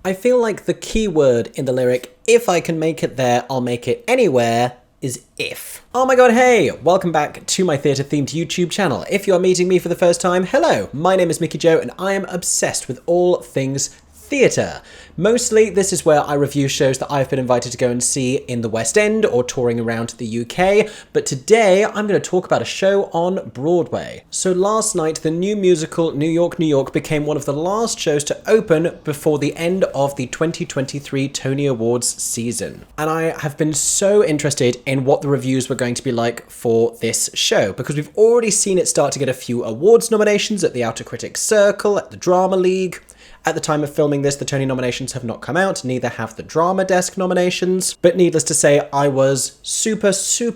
I feel like the key word in the lyric, "If I can make it there, I'll make it anywhere," is if. Oh my god, hey! Welcome back to my theatre-themed YouTube channel. If you are meeting me for the first time, hello! My name is Mickey Joe and I am obsessed with all things theatre. Mostly, this is where I review shows that I've been invited to go and see in the West End or touring around the UK, but today I'm going to talk about a show on Broadway. So last night, the new musical New York, New York became one of the last shows to open before the end of the 2023 Tony Awards season. And I have been so interested in what the reviews were going to be like for this show, because we've already seen it start to get a few awards nominations at the Outer Critics Circle, at the Drama League. At the time of filming this, the Tony nominations have not come out, neither have the Drama Desk nominations, but needless to say, I was super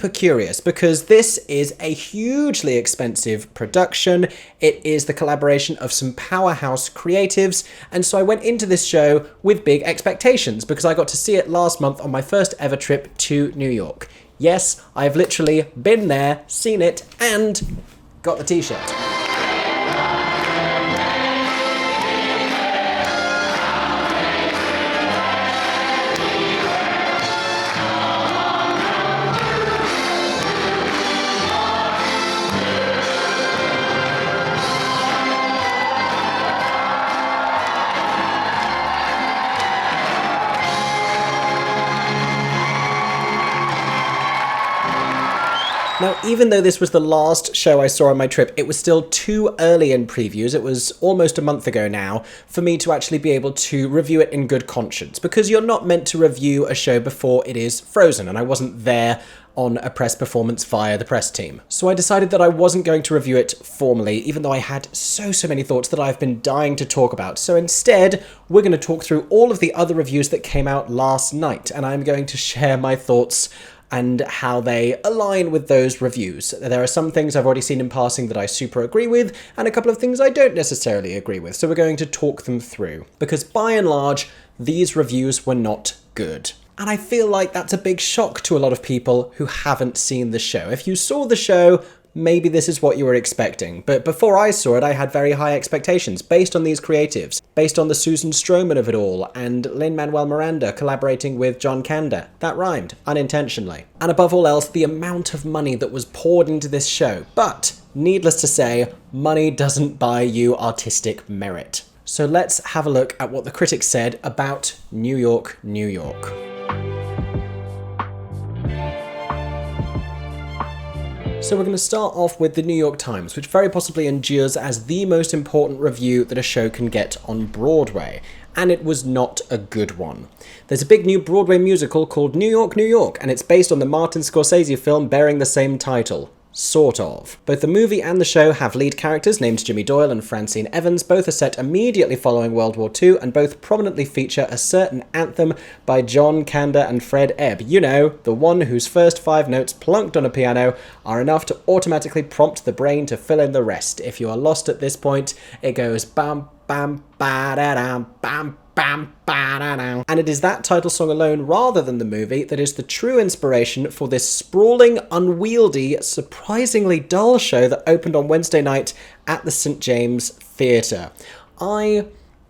curious because this is a hugely expensive production. It is the collaboration of some powerhouse creatives, and so I went into this show with big expectations because I got to see it last month on my first ever trip to New York. Yes, I've literally been there, seen it, and got the t-shirt. Now, even though this was the last show I saw on my trip, it was still too early in previews, it was almost a month ago now, for me to actually be able to review it in good conscience, because you're not meant to review a show before it is frozen, and I wasn't there on a press performance via the press team. So I decided that I wasn't going to review it formally, even though I had so many thoughts that I've been dying to talk about. So instead, we're going to talk through all of the other reviews that came out last night, and I'm going to share my thoughts and how they align with those reviews. There are some things I've already seen in passing that I super agree with, and a couple of things I don't necessarily agree with, so we're going to talk them through. Because by and large, these reviews were not good. And I feel like that's a big shock to a lot of people who haven't seen the show. If you saw the show, maybe this is what you were expecting. But before I saw it, I had very high expectations based on these creatives, based on the Susan Stroman of it all, and Lin Manuel Miranda collaborating with John Kander. That rhymed, unintentionally. And above all else, the amount of money that was poured into this show. But, needless to say, money doesn't buy you artistic merit. So let's have a look at what the critics said about New York, New York. So we're going to start off with the New York Times, which very possibly endures as the most important review that a show can get on Broadway. And it was not a good one. There's a big new Broadway musical called New York, New York, and it's based on the Martin Scorsese film bearing the same title. Sort of. Both the movie and the show have lead characters named Jimmy Doyle and Francine Evans. Both are set immediately following World War II, and both prominently feature a certain anthem by John Kander and Fred Ebb. You know, the one whose first 5 notes plunked on a piano are enough to automatically prompt the brain to fill in the rest. If you are lost at this point, it goes bam, bam, ba-da-dam, bam, bam, ba-da-dam. And it is that title song alone, rather than the movie, that is the true inspiration for this sprawling, unwieldy, surprisingly dull show that opened on Wednesday night at the St. James Theatre. I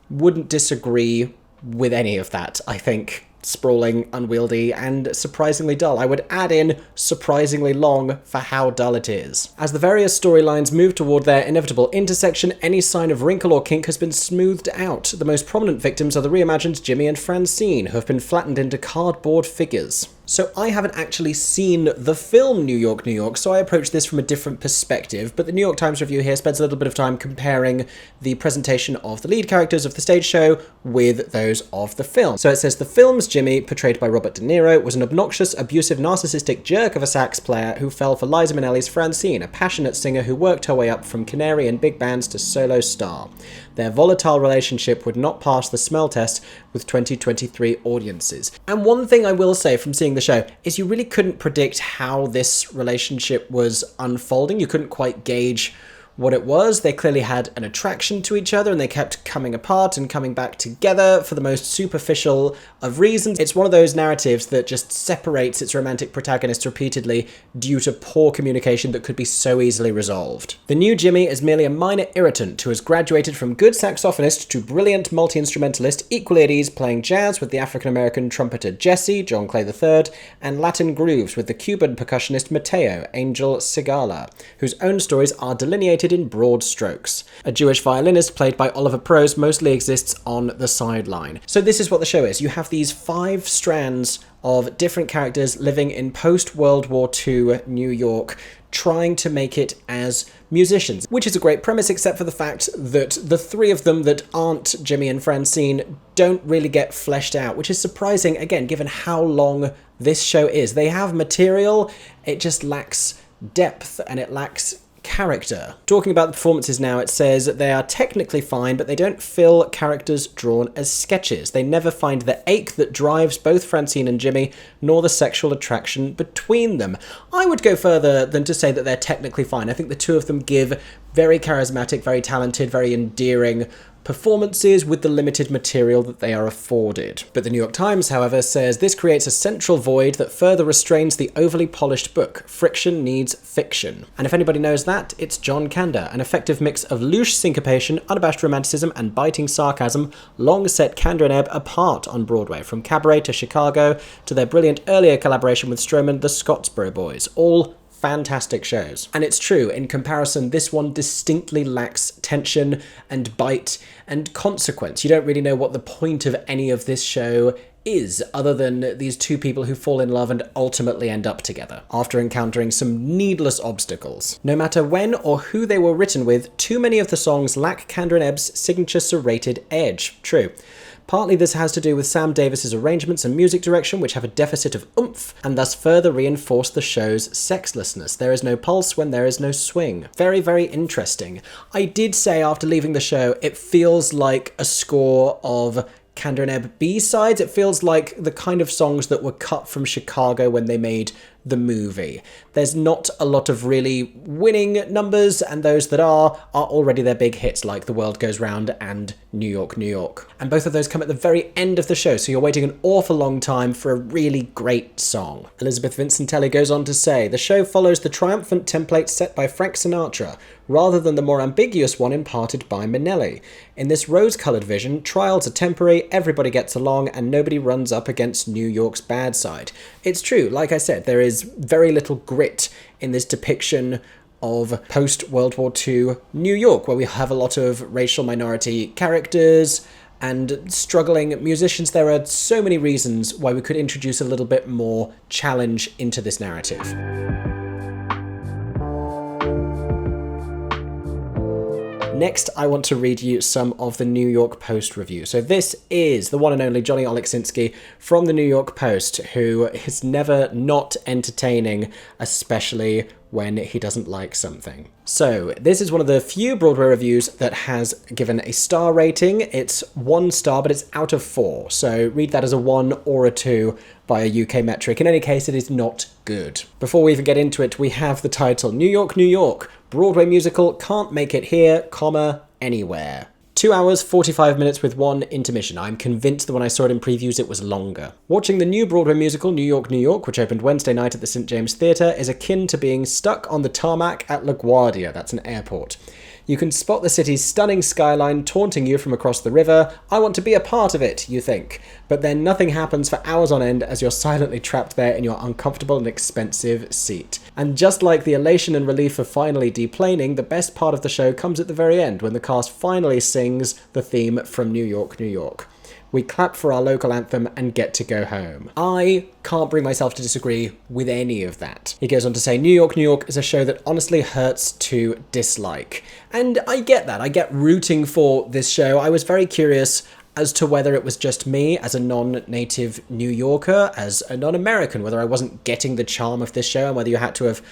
wouldn't disagree with any of that, I think. Sprawling, unwieldy, and surprisingly dull. I would add in surprisingly long for how dull it is. As the various storylines move toward their inevitable intersection, any sign of wrinkle or kink has been smoothed out. The most prominent victims are the reimagined Jimmy and Francine, who have been flattened into cardboard figures. So I haven't actually seen the film New York, New York, so I approach this from a different perspective, but the New York Times review here spends a little bit of time comparing the presentation of the lead characters of the stage show with those of the film. So it says, the film's Jimmy, portrayed by Robert De Niro, was an obnoxious, abusive, narcissistic jerk of a sax player who fell for Liza Minnelli's Francine, a passionate singer who worked her way up from canary in big bands to solo star. Their volatile relationship would not pass the smell test with 2023 audiences. And one thing I will say from seeing the show is you really couldn't predict how this relationship was unfolding. You couldn't quite gauge what it was. They clearly had an attraction to each other, and they kept coming apart and coming back together for the most superficial of reasons. It's one of those narratives that just separates its romantic protagonists repeatedly due to poor communication that could be so easily resolved. The new Jimmy is merely a minor irritant who has graduated from good saxophonist to brilliant multi-instrumentalist, equally at ease playing jazz with the African-American trumpeter Jesse, John Clay III, and Latin grooves with the Cuban percussionist Mateo, Angel Sigala, whose own stories are delineated in broad strokes. A Jewish violinist played by Oliver Prose mostly exists on the sideline. So this is what the show is. You have these 5 strands of different characters living in post-World War II New York, trying to make it as musicians, which is a great premise except for the fact that the 3 of them that aren't Jimmy and Francine don't really get fleshed out, which is surprising, again, given how long this show is. They have material, it just lacks depth and it lacks character. Talking about the performances now, it says they are technically fine, but they don't fill characters drawn as sketches. They never find the ache that drives both Francine and Jimmy, nor the sexual attraction between them. I would go further than to say that they're technically fine. I think the 2 of them give very charismatic, very talented, very endearing performances with the limited material that they are afforded. But the New York Times, however, says this creates a central void that further restrains the overly polished book. Friction needs fiction. And if anybody knows that, it's John Kander. An effective mix of louche syncopation, unabashed romanticism, and biting sarcasm long set Kander and Ebb apart on Broadway, from Cabaret to Chicago to their brilliant earlier collaboration with Stroman, the Scottsboro Boys. All fantastic shows. And it's true, in comparison, this one distinctly lacks tension and bite and consequence. You don't really know what the point of any of this show is, other than these 2 people who fall in love and ultimately end up together, after encountering some needless obstacles. No matter when or who they were written with, too many of the songs lack Kander and Ebb's signature serrated edge. True. Partly this has to do with Sam Davis's arrangements and music direction, which have a deficit of oomph, and thus further reinforce the show's sexlessness. There is no pulse when there is no swing. Very, very interesting. I did say after leaving the show, it feels like a score of Kander and Ebb B-sides. It feels like the kind of songs that were cut from Chicago when they made the movie. There's not a lot of really winning numbers, and those that are already their big hits, like The World Goes Round and New York, New York. And both of those come at the very end of the show, so you're waiting an awful long time for a really great song. Elizabeth Vincentelli goes on to say, the show follows the triumphant template set by Frank Sinatra, rather than the more ambiguous one imparted by Minnelli. In this rose-coloured vision, trials are temporary, everybody gets along, and nobody runs up against New York's bad side. It's true, like I said, there is very little grit in this depiction of post-World War II New York, where we have a lot of racial minority characters and struggling musicians. There are so many reasons why we could introduce a little bit more challenge into this narrative. Next, I want to read you some of the New York Post review. So this is the one and only Johnny Oleksinski from the New York Post, who is never not entertaining, especially when he doesn't like something. So this is one of the few Broadway reviews that has given a star rating. It's 1 star, but it's out of 4. So read that as a 1 or a 2 by a UK metric. In any case, it is not good. Before we even get into it, we have the title, New York, New York, Broadway musical, can't make it here, comma, anywhere. 2 hours, 45 minutes with 1 intermission. I'm convinced that when I saw it in previews it was longer. Watching the new Broadway musical, New York, New York, which opened Wednesday night at the St. James Theatre, is akin to being stuck on the tarmac at LaGuardia, that's an airport. You can spot the city's stunning skyline taunting you from across the river. I want to be a part of it, you think. But then nothing happens for hours on end as you're silently trapped there in your uncomfortable and expensive seat. And just like the elation and relief of finally deplaning, the best part of the show comes at the very end, when the cast finally sings the theme from New York, New York. We clap for our local anthem and get to go home. I can't bring myself to disagree with any of that. He goes on to say, New York, New York is a show that honestly hurts to dislike. And I get that. I get rooting for this show. I was very curious as to whether it was just me as a non-native New Yorker, as a non-American, whether I wasn't getting the charm of this show and whether you had to have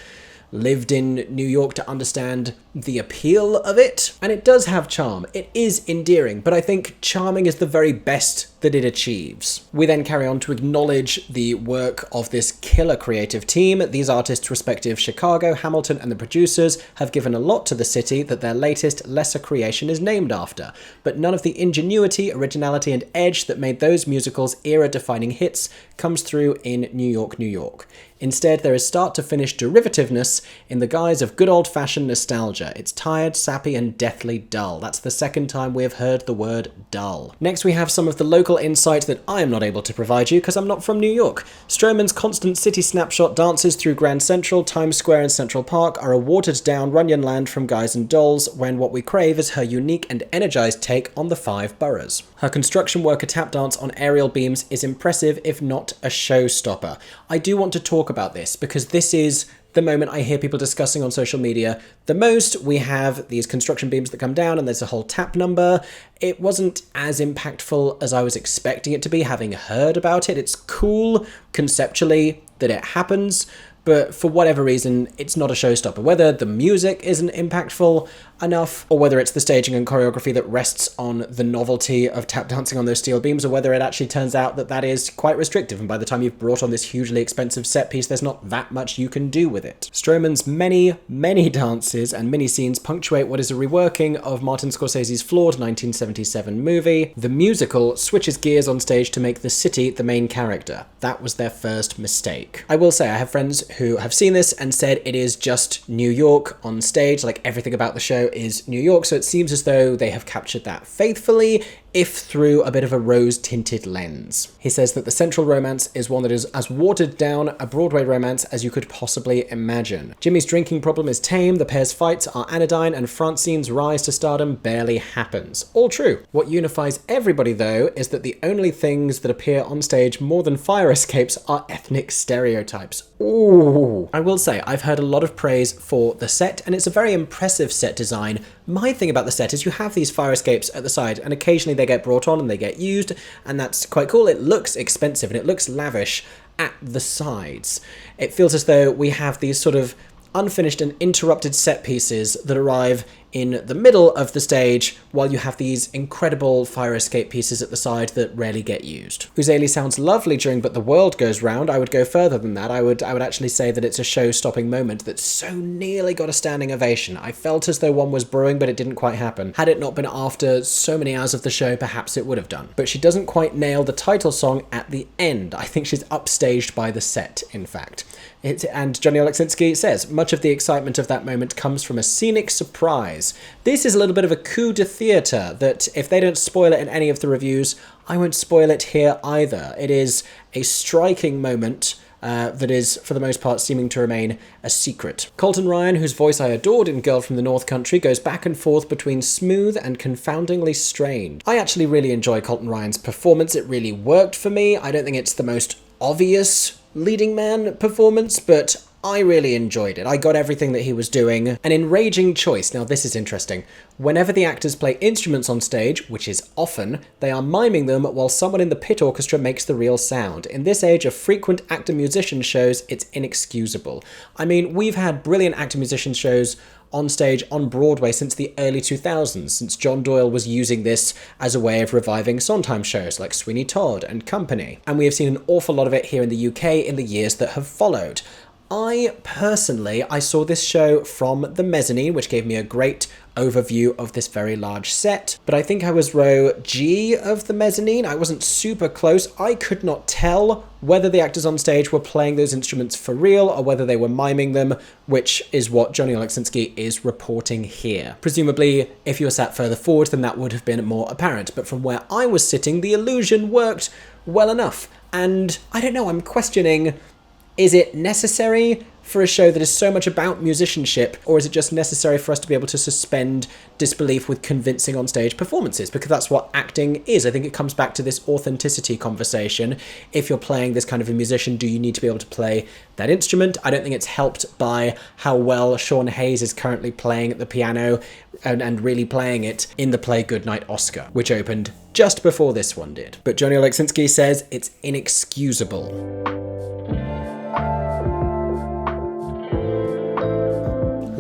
lived in New York to understand the appeal of it. And it does have charm. It is endearing, but I think charming is the very best that it achieves. We then carry on to acknowledge the work of this killer creative team. These artists, respective Chicago, Hamilton, and the producers, have given a lot to the city that their latest, lesser creation is named after, but none of the ingenuity, originality, and edge that made those musicals era-defining hits comes through in New York, New York. Instead, there is start-to-finish derivativeness in the guise of good old-fashioned nostalgia. It's tired, sappy, and deathly dull. That's the second time we have heard the word dull. Next, we have some of the local insight that I am not able to provide you because I'm not from New York. Stroman's constant city snapshot dances through Grand Central, Times Square, and Central Park are a watered-down Runyon land from Guys and Dolls, when what we crave is her unique and energized take on the 5 boroughs. Her construction worker tap dance on aerial beams is impressive, if not a showstopper. I do want to talk about this because this is the moment I hear people discussing on social media the most. We have these construction beams that come down and there's a whole tap number. It wasn't as impactful as I was expecting it to be, having heard about it. It's cool conceptually that it happens, but for whatever reason, it's not a showstopper. Whether the music isn't impactful enough, or whether it's the staging and choreography that rests on the novelty of tap dancing on those steel beams, or whether it actually turns out that that is quite restrictive, and by the time you've brought on this hugely expensive set piece, there's not that much you can do with it. Stroman's many, many dances and mini-scenes punctuate what is a reworking of Martin Scorsese's flawed 1977 movie. The musical switches gears on stage to make the city the main character. That was their first mistake. I will say, I have friends who have seen this and said it is just New York on stage, like everything about the show is New York, so it seems as though they have captured that faithfully, if through a bit of a rose-tinted lens. He says that the central romance is one that is as watered down a Broadway romance as you could possibly imagine. Jimmy's drinking problem is tame, the pair's fights are anodyne, and Francine's rise to stardom barely happens. All true. What unifies everybody, though, is that the only things that appear on stage more than fire escapes are ethnic stereotypes. Ooh. I will say, I've heard a lot of praise for the set, and it's a very impressive set design. My thing about the set is you have these fire escapes at the side, and occasionally they get brought on and they get used, and that's quite cool. It looks expensive and it looks lavish at the sides. It feels as though we have these sort of unfinished and interrupted set pieces that arrive in the middle of the stage, while you have these incredible fire escape pieces at the side that rarely get used. Uzele sounds lovely during But the World Goes Round. I would go further than that. I would actually say that it's a show-stopping moment that so nearly got a standing ovation. I felt as though one was brewing, but it didn't quite happen. Had it not been after so many hours of the show, perhaps it would have done. But she doesn't quite nail the title song at the end. I think she's upstaged by the set, in fact. And Johnny Oleksinski says, much of the excitement of that moment comes from a scenic surprise. This is a little bit of a coup de theatre that, if they don't spoil it in any of the reviews, I won't spoil it here either. It is a striking moment that is, for the most part, seeming to remain a secret. Colton Ryan, whose voice I adored in Girl from the North Country, goes back and forth between smooth and confoundingly strained. I actually really enjoy Colton Ryan's performance. It really worked for me. I don't think it's the most obvious leading man performance, but I really enjoyed it. I got everything that he was doing. An enraging choice. Now this is interesting. Whenever the actors play instruments on stage, which is often, they are miming them while someone in the pit orchestra makes the real sound. In this age of frequent actor-musician shows, it's inexcusable. I mean, we've had brilliant actor-musician shows on stage on Broadway since the early 2000s, since John Doyle was using this as a way of reviving Sondheim shows like Sweeney Todd and Company. And we have seen an awful lot of it here in the UK in the years that have followed. I saw this show from the mezzanine, which gave me a great overview of this very large set, but I think I was row G of the mezzanine. I wasn't super close. I could not tell whether the actors on stage were playing those instruments for real or whether they were miming them, which is what Johnny Oleksinski is reporting here. Presumably, if you were sat further forward, then that would have been more apparent, but from where I was sitting, the illusion worked well enough. And I don't know, I'm questioning, is it necessary for a show that is so much about musicianship, or is it just necessary for us to be able to suspend disbelief with convincing on-stage performances? Because that's what acting is. I think it comes back to this authenticity conversation. If you're playing this kind of a musician, do you need to be able to play that instrument? I don't think it's helped by how well Sean Hayes is currently playing the piano and really playing it in the play Goodnight Oscar, which opened just before this one did. But Johnny Oleksinski says it's inexcusable.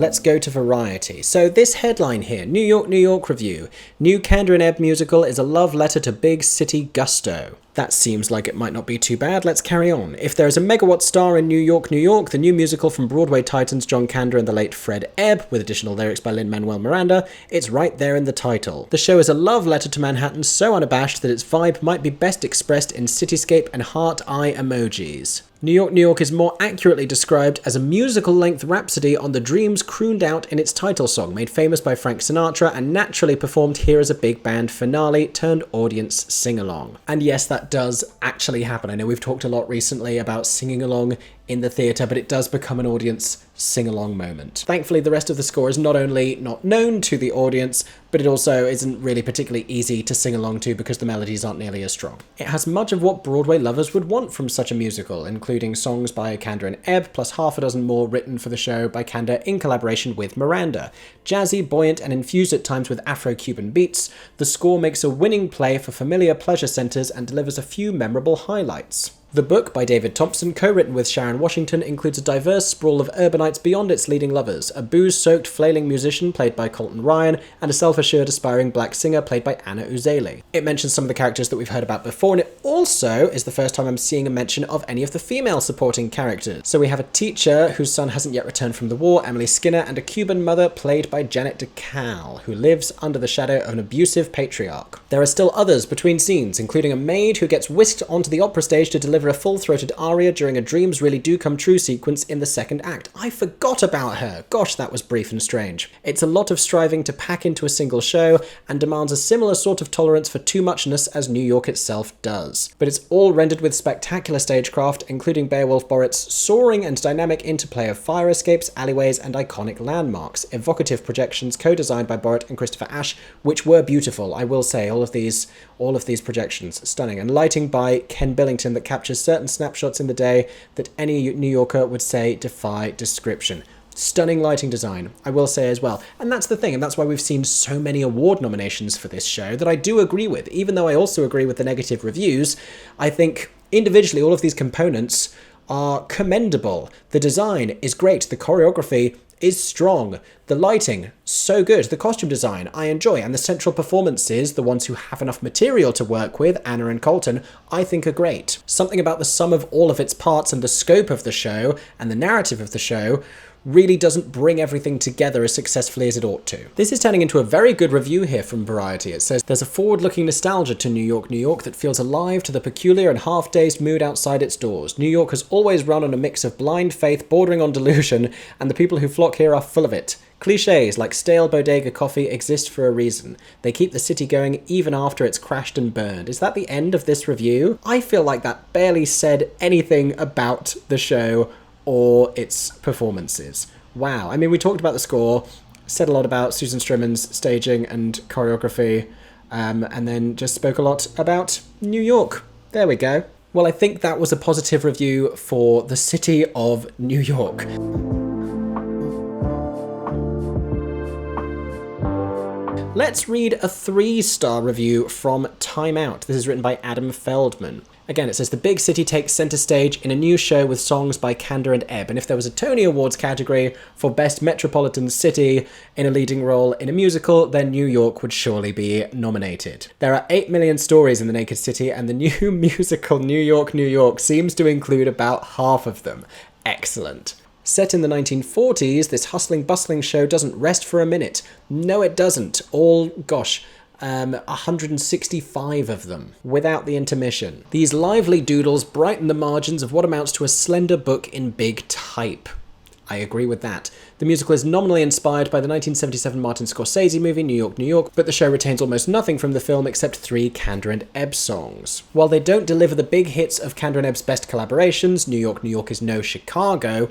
Let's go to Variety. So this headline here, New York review. New Kander and Ebb musical is a love letter to big city gusto. That seems like it might not be too bad. Let's carry on. If there is a megawatt star in New York, the new musical from Broadway titans John Kander and the late Fred Ebb, with additional lyrics by Lin Manuel Miranda, it's right there in the title. The show is a love letter to Manhattan, so unabashed that its vibe might be best expressed in cityscape and heart-eye emojis. New York is more accurately described as a musical-length rhapsody on the dreams crooned out in its title song, made famous by Frank Sinatra and naturally performed here as a big band finale turned audience sing-along. And yes, that does actually happen. I know we've talked a lot recently about singing along in the theatre, but it does become an audience sing-along moment. Thankfully, the rest of the score is not only not known to the audience, but it also isn't really particularly easy to sing along to because the melodies aren't nearly as strong. It has much of what Broadway lovers would want from such a musical, including songs by Kander and Ebb, plus half a dozen more written for the show by Kander in collaboration with Miranda. Jazzy, buoyant, and infused at times with Afro-Cuban beats, the score makes a winning play for familiar pleasure centers and delivers a few memorable highlights. The book, by David Thompson, co-written with Sharon Washington, includes a diverse sprawl of urbanites beyond its leading lovers, a booze-soaked flailing musician played by Colton Ryan, and a self-assured aspiring black singer played by Anna Uzele. It mentions some of the characters that we've heard about before, and it also is the first time I'm seeing a mention of any of the female supporting characters. So we have a teacher whose son hasn't yet returned from the war, Emily Skinner, and a Cuban mother played by Janet DeCal, who lives under the shadow of an abusive patriarch. There are still others between scenes, including a maid who gets whisked onto the opera stage to deliver a full-throated aria during a dreams really do come true sequence in the second act. I forgot about her. Gosh, that was brief and strange. It's a lot of striving to pack into a single show and demands a similar sort of tolerance for too muchness as New York itself does. But it's all rendered with spectacular stagecraft, including Beowulf Borrett's soaring and dynamic interplay of fire escapes, alleyways, and iconic landmarks. Evocative projections co-designed by Borrett and Christopher Ashe, which were beautiful, I will say, all of these projections, stunning, and lighting by Ken Billington that captures certain snapshots in the day that any New Yorker would say defy description. Stunning lighting design, I will say as well. And that's the thing, and that's why we've seen so many award nominations for this show that I do agree with. Even though I also agree with the negative reviews, I think individually all of these components are commendable. The design is great, the choreography is strong, the lighting, so good, the costume design, I enjoy, and the central performances, the ones who have enough material to work with, Anna and Colton, I think are great. Something about the sum of all of its parts and the scope of the show, and the narrative of the show, really doesn't bring everything together as successfully as it ought to. This is turning into a very good review here from Variety. It says, there's a forward-looking nostalgia to New York that feels alive to the peculiar and half-dazed mood outside its doors. New York has always run on a mix of blind faith bordering on delusion, and the people who flock here are full of it. Clichés like stale bodega coffee exist for a reason. They keep the city going even after it's crashed and burned. Is that the end of this review? I feel like that barely said anything about the show or its performances. Wow. I mean, we talked about the score, said a lot about Susan Stroman's staging and choreography, and then just spoke a lot about New York. There we go. Well, I think that was a positive review for the city of New York. Let's read a 3-star review from Time Out. This is written by Adam Feldman. Again, it says, the big city takes center stage in a new show with songs by Kander and Ebb. And if there was a Tony Awards category for Best Metropolitan City in a leading role in a musical, then New York would surely be nominated. There are 8 million stories in the Naked City, and the new musical New York seems to include about half of them. Excellent. Set in the 1940s, this hustling, bustling show doesn't rest for a minute. No, it doesn't. 165 of them, without the intermission. These lively doodles brighten the margins of what amounts to a slender book in big type. I agree with that. The musical is nominally inspired by the 1977 Martin Scorsese movie New York, but the show retains almost nothing from the film except 3 Kander and Ebb songs. While they don't deliver the big hits of Kander and Ebb's best collaborations, New York is no Chicago,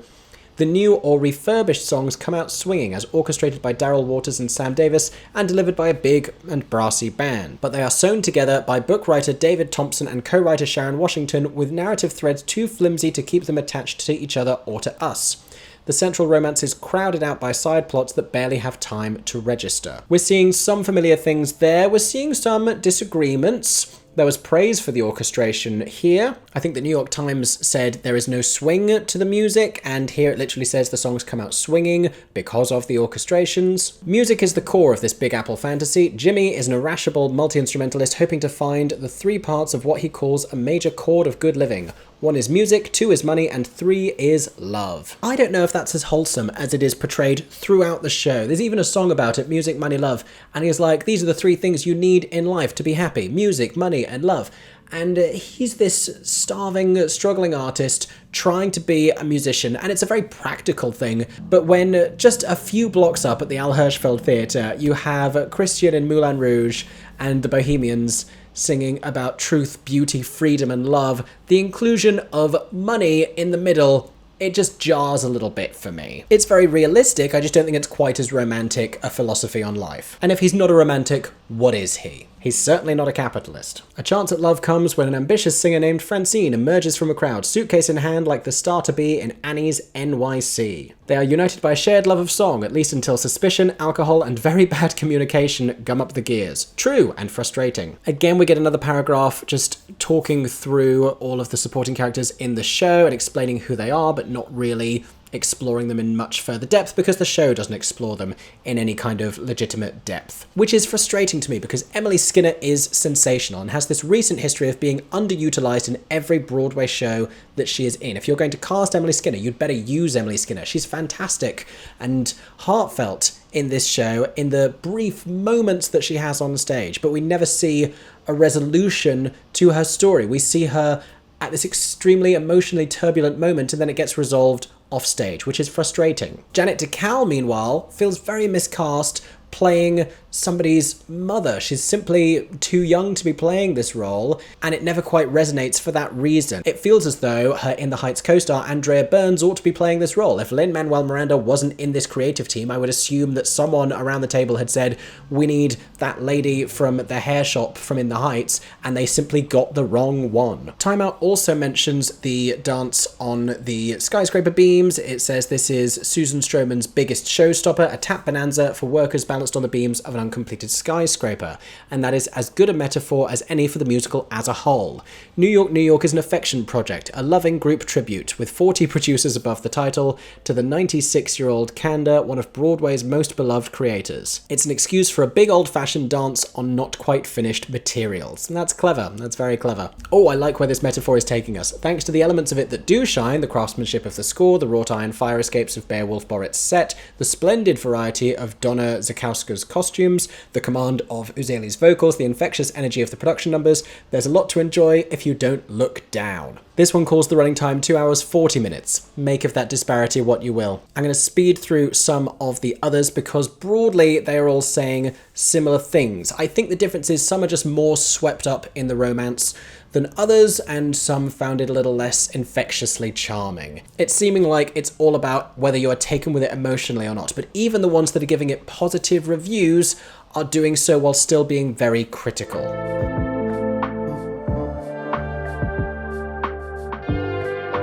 the new or refurbished songs come out swinging as orchestrated by Darrell Waters and Sam Davis and delivered by a big and brassy band. But they are sewn together by book writer David Thompson and co-writer Sharon Washington with narrative threads too flimsy to keep them attached to each other or to us. The central romance is crowded out by side plots that barely have time to register. We're seeing some familiar things there, we're seeing some disagreements. There was praise for the orchestration here. I think the New York Times said there is no swing to the music, and here it literally says the songs come out swinging because of the orchestrations. Music is the core of this Big Apple fantasy. Jimmy is an irascible multi-instrumentalist hoping to find the three parts of what he calls a major chord of good living. 1 is music, 2 is money, and 3 is love. I don't know if that's as wholesome as it is portrayed throughout the show. There's even a song about it, music, money, love, and he's like, these are the 3 things you need in life to be happy: music, money, and love. And he's this starving, struggling artist trying to be a musician, and it's a very practical thing. But when just a few blocks up at the Al Hirschfeld Theatre, you have Christian in Moulin Rouge and the Bohemians singing about truth, beauty, freedom, and love, the inclusion of money in the middle, it just jars a little bit for me. It's very realistic, I just don't think it's quite as romantic a philosophy on life. And if he's not a romantic, what is he? He's certainly not a capitalist. A chance at love comes when an ambitious singer named Francine emerges from a crowd, suitcase in hand like the star to be in Annie's NYC. They are united by a shared love of song, at least until suspicion, alcohol, and very bad communication gum up the gears. True and frustrating. Again, we get another paragraph just talking through all of the supporting characters in the show and explaining who they are, but not really exploring them in much further depth because the show doesn't explore them in any kind of legitimate depth. Which is frustrating to me because Emily Skinner is sensational and has this recent history of being underutilized in every Broadway show that she is in. If you're going to cast Emily Skinner, you'd better use Emily Skinner. She's fantastic and heartfelt in this show in the brief moments that she has on stage, but we never see a resolution to her story. We see her at this extremely emotionally turbulent moment and then it gets resolved off stage, which is frustrating. Janet DeCal, meanwhile, feels very miscast playing somebody's mother. She's simply too young to be playing this role, and it never quite resonates for that reason. It feels as though her In the Heights co-star Andrea Burns ought to be playing this role. If Lin Manuel Miranda wasn't in this creative team, I would assume that someone around the table had said, we need that lady from the hair shop from In the Heights, and they simply got the wrong one. Time Out also mentions the dance on the skyscraper beams. It says this is Susan Stroman's biggest showstopper, a tap bonanza for workers balanced on the beams of an uncompleted skyscraper, and that is as good a metaphor as any for the musical as a whole. New York, New York is an affection project, a loving group tribute, with 40 producers above the title, to the 96-year-old Kander, one of Broadway's most beloved creators. It's an excuse for a big old-fashioned dance on not quite finished materials. And that's clever, that's very clever. Oh, I like where this metaphor is taking us. Thanks to the elements of it that do shine, the craftsmanship of the score, the wrought iron fire escapes of Beowulf Borrett's set, the splendid variety of Donna Zakowska's costumes, the command of Uzele's vocals, the infectious energy of the production numbers, there's a lot to enjoy if you don't look down. This one calls the running time 2 hours 40 minutes. Make of that disparity what you will. I'm going to speed through some of the others because broadly they are all saying similar things. I think the difference is some are just more swept up in the romance than others, and some found it a little less infectiously charming. It's seeming like it's all about whether you are taken with it emotionally or not, but even the ones that are giving it positive reviews are doing so while still being very critical.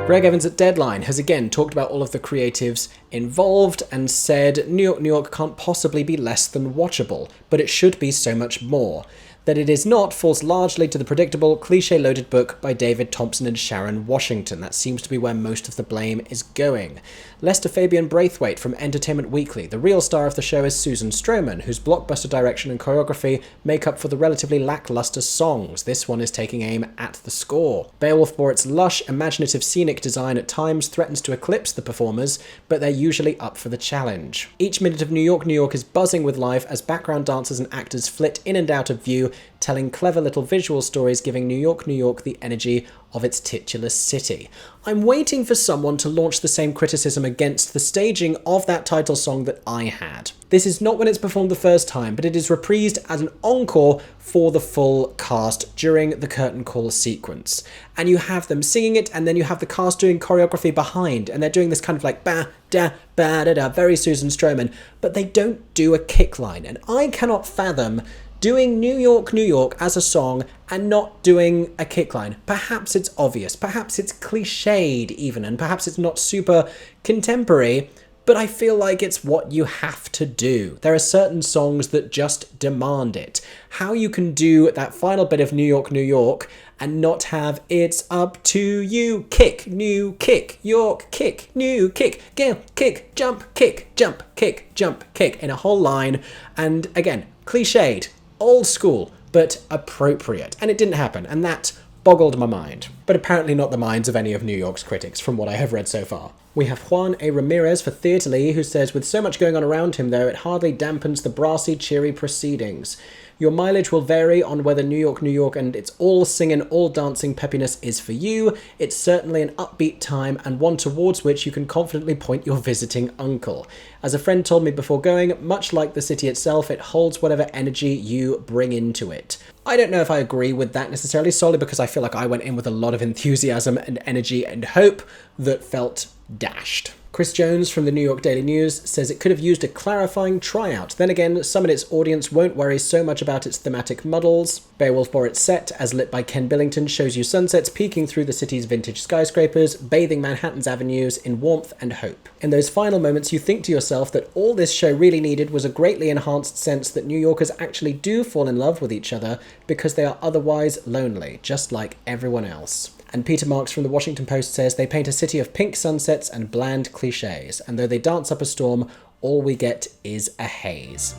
Greg Evans at Deadline has again talked about all of the creatives involved and said New York, New York can't possibly be less than watchable, but it should be so much more. That it is not falls largely to the predictable, cliche-loaded book by David Thompson and Sharon Washington. That seems to be where most of the blame is going. Lester Fabian Braithwaite from Entertainment Weekly. The real star of the show is Susan Stroman, whose blockbuster direction and choreography make up for the relatively lackluster songs. This one is taking aim at the score. Beowulf Borrett's lush, imaginative scenic design at times threatens to eclipse the performers, but they're usually up for the challenge. Each minute of New York, New York is buzzing with life as background dancers and actors flit in and out of view, telling clever little visual stories, giving New York, New York the energy of its titular city. I'm waiting for someone to launch the same criticism against the staging of that title song that I had. This is not when it's performed the first time, but it is reprised as an encore for the full cast during the curtain call sequence. And you have them singing it, and then you have the cast doing choreography behind, and they're doing this kind of like ba-da-ba-da-da, very Susan Stroman, but they don't do a kick line, and I cannot fathom doing New York, New York as a song and not doing a kick line. Perhaps it's obvious, perhaps it's cliched even, and perhaps it's not super contemporary, but I feel like it's what you have to do. There are certain songs that just demand it. How you can do that final bit of New York, New York and not have "it's up to you," kick, new kick, York, kick, new kick, go, kick, jump, kick, jump, kick in a whole line. And again, cliched, old school, but appropriate. And it didn't happen, and that boggled my mind. But apparently not the minds of any of New York's critics, from what I have read so far. We have Juan A. Ramirez for Theaterly, who says, "With so much going on around him, though, it hardly dampens the brassy, cheery proceedings. Your mileage will vary on whether New York, New York and its all singing, all dancing peppiness is for you. It's certainly an upbeat time and one towards which you can confidently point your visiting uncle. As a friend told me before going, much like the city itself, it holds whatever energy you bring into it." I don't know if I agree with that necessarily, solely because I feel like I went in with a lot of enthusiasm and energy and hope that felt dashed. Chris Jones from the New York Daily News says it could have used a clarifying tryout. Then again, some in its audience won't worry so much about its thematic muddles. Beowulf for its set, as lit by Ken Billington, shows you sunsets peeking through the city's vintage skyscrapers, bathing Manhattan's avenues in warmth and hope. In those final moments, you think to yourself that all this show really needed was a greatly enhanced sense that New Yorkers actually do fall in love with each other because they are otherwise lonely, just like everyone else. And Peter Marks from the Washington Post says they paint a city of pink sunsets and bland cliches, and though they dance up a storm, all we get is a haze.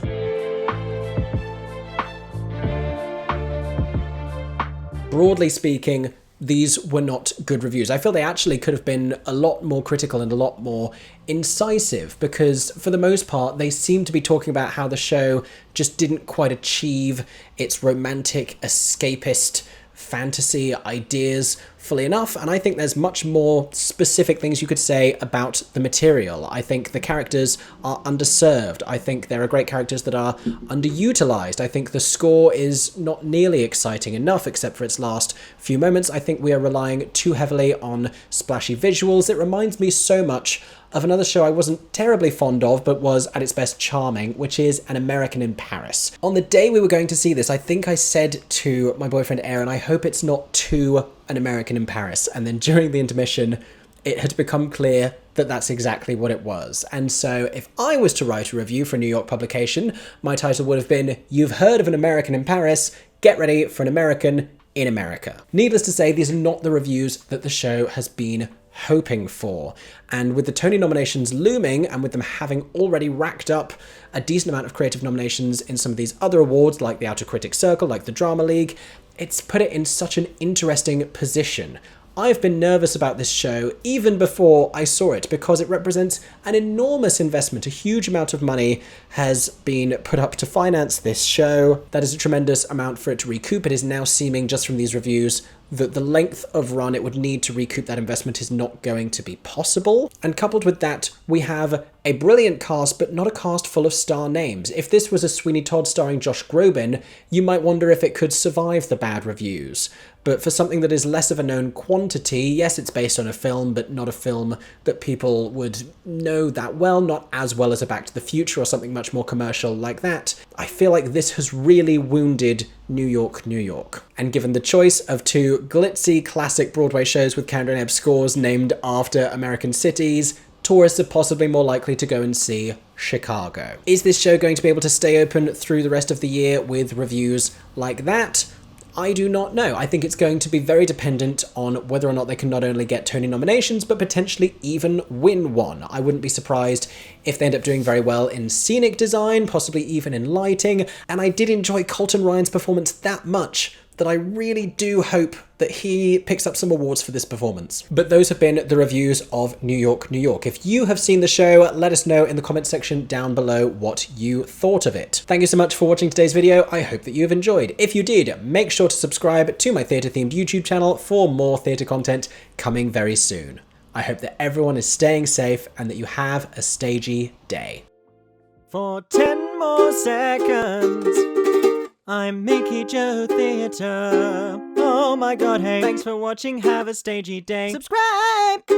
Broadly speaking, these were not good reviews. I feel they actually could have been a lot more critical and a lot more incisive, because for the most part they seem to be talking about how the show just didn't quite achieve its romantic, escapist fantasy ideas fully enough, and I think there's much more specific things you could say about the material. I think the characters are underserved. I think there are great characters that are underutilized. I think the score is not nearly exciting enough, except for its last few moments. I think we are relying too heavily on splashy visuals. It reminds me so much of another show I wasn't terribly fond of, but was at its best charming, which is An American in Paris. On the day we were going to see this, I think I said to my boyfriend Aaron, I hope it's not too An American in Paris. And then during the intermission, it had become clear that that's exactly what it was. And so if I was to write a review for a New York publication, my title would have been, "You've heard of An American in Paris, get ready for an American in America." Needless to say, these are not the reviews that the show has been hoping for. And with the Tony nominations looming, and with them having already racked up a decent amount of creative nominations in some of these other awards, like the Outer Critics Circle, like the Drama League, it's put it in such an interesting position. I've been nervous about this show even before I saw it, because it represents an enormous investment. A huge amount of money has been put up to finance this show. That is a tremendous amount for it to recoup. It is now seeming, just from these reviews, that the length of run it would need to recoup that investment is not going to be possible. And coupled with that, we have a brilliant cast, but not a cast full of star names. If this was a Sweeney Todd starring Josh Groban, you might wonder if it could survive the bad reviews. But for something that is less of a known quantity, yes, it's based on a film, but not a film that people would know that well, not as well as a Back to the Future or something much more commercial like that. I feel like this has really wounded New York, New York. And given the choice of two glitzy classic Broadway shows with Kander and Ebb scores named after American cities, tourists are possibly more likely to go and see Chicago. Is this show going to be able to stay open through the rest of the year with reviews like that? I do not know. I think it's going to be very dependent on whether or not they can not only get Tony nominations, but potentially even win one. I wouldn't be surprised if they end up doing very well in scenic design, possibly even in lighting, and I did enjoy Colton Ryan's performance that much that I really do hope that he picks up some awards for this performance. But those have been the reviews of New York, New York. If you have seen the show, let us know in the comment section down below what you thought of it. Thank you so much for watching today's video. I hope that you have enjoyed. If you did, make sure to subscribe to my theatre-themed YouTube channel for more theatre content coming very soon. I hope that everyone is staying safe and that you have a stagey day. For 10 more seconds, I'm Mickey Joe Theatre. Oh my god, hey. Thanks for watching, have a stagey day. Subscribe!